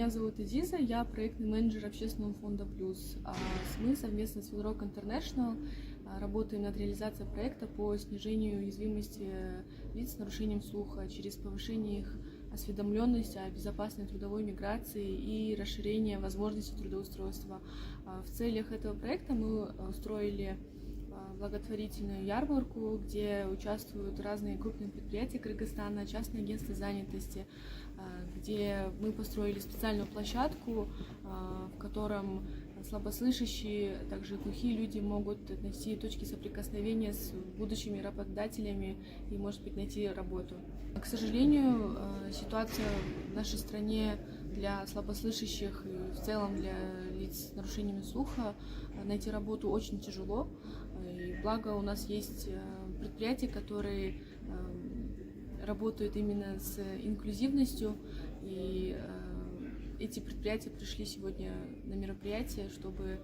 Меня зовут Азиза, я проектный менеджер общественного фонда «Плюс». Мы совместно с Windrock International работаем над реализацией проекта по снижению уязвимости лиц с нарушением слуха через повышение их осведомленности о безопасной трудовой миграции и расширение возможностей трудоустройства. В целях этого проекта мы устроили благотворительную ярмарку, где участвуют разные крупные предприятия Кыргызстана, частные агентства занятости, где мы построили специальную площадку, в котором слабослышащие, также глухие люди могут найти точки соприкосновения с будущими работодателями и, может быть, найти работу. К сожалению, ситуация в нашей стране для слабослышащих и в целом для лиц с нарушениями слуха найти работу очень тяжело. И благо у нас есть предприятия, которые работают именно с инклюзивностью, и эти предприятия пришли сегодня на мероприятие, чтобы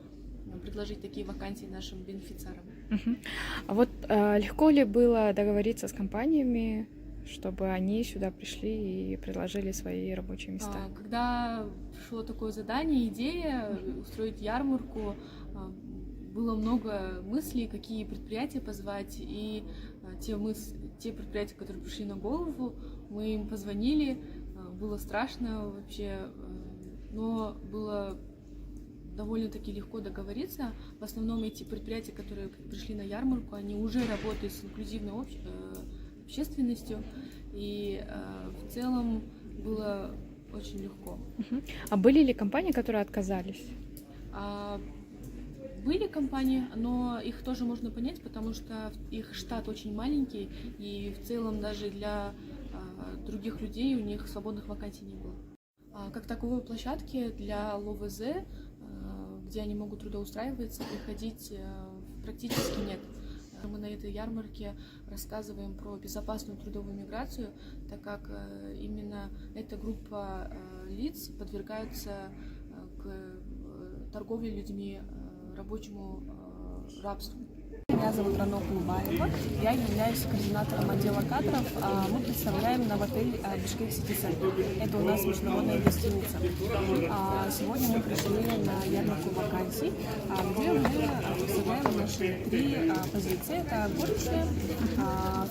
предложить такие вакансии нашим бенефициарам. А вот легко ли было договориться с компаниями, чтобы они сюда пришли и предложили свои рабочие места? Когда пришло такое задание, идея устроить ярмарку, было много мыслей, какие предприятия позвать, и те предприятия, которые пришли на голову, мы им позвонили, было страшно вообще, но было довольно-таки легко договориться. В основном эти предприятия, которые пришли на ярмарку, они уже работают с инклюзивной общественностью, и в целом было очень легко. А были ли компании, которые отказались? Были компании, но их тоже можно понять, потому что их штат очень маленький, и в целом даже для других людей у них свободных вакансий не было. Как таковой площадки для ЛОВЗ, где они могут трудоустраиваться, приходить практически нет. Мы на этой ярмарке рассказываем про безопасную трудовую миграцию, так как именно эта группа лиц подвергаются к торговле людьми, рабочему рабству. Меня зовут Рано Кулбаева, я являюсь координатором отдела кадров. Мы представляем Новотель Бишкек Сити Центр. Это у нас международная гостиница. Сегодня мы пришли на ярмарку вакансий, где мы представляем наши 3 позиции. Это горничная,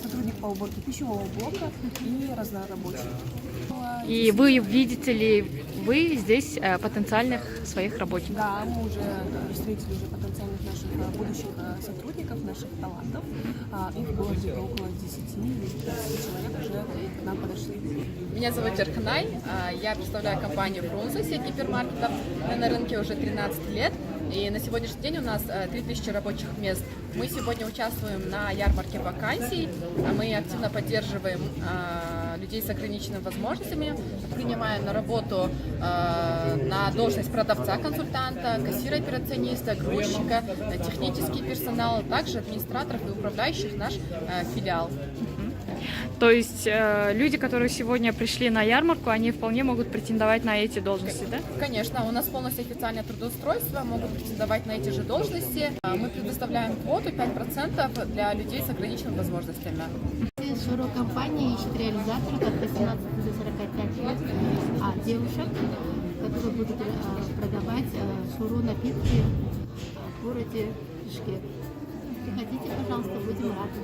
сотрудник по уборке пищевого блока и разнорабочий. И вы видите ли вы здесь потенциальных своих работников? Да, мы уже встретили потенциальных наших будущих сотрудников, наших талантов. Их было где-то около 10 человек уже к нам подошли. Меня зовут Джарханай, я представляю компанию Фрунзе, сеть гипермаркетов. Мы на рынке уже 13 лет, и на сегодняшний день у нас 3000 рабочих мест. Мы сегодня участвуем на ярмарке вакансий, мы активно поддерживаем людей с ограниченными возможностями, принимаем на работу на должность продавца-консультанта, кассира-операциониста, грузчика, технический персонал, также администраторов и управляющих наш филиал. То есть люди, которые сегодня пришли на ярмарку, они вполне могут претендовать на эти должности, да? Конечно, у нас полностью официальное трудоустройство, могут претендовать на эти же должности. Мы предоставляем квоту 5% для людей с ограниченными возможностями. Шуро компания ищет реализаторов от 18 до 45 лет, девушек, которые будут продавать шуро напитки в городе Бишкек. Приходите, пожалуйста, будем рады.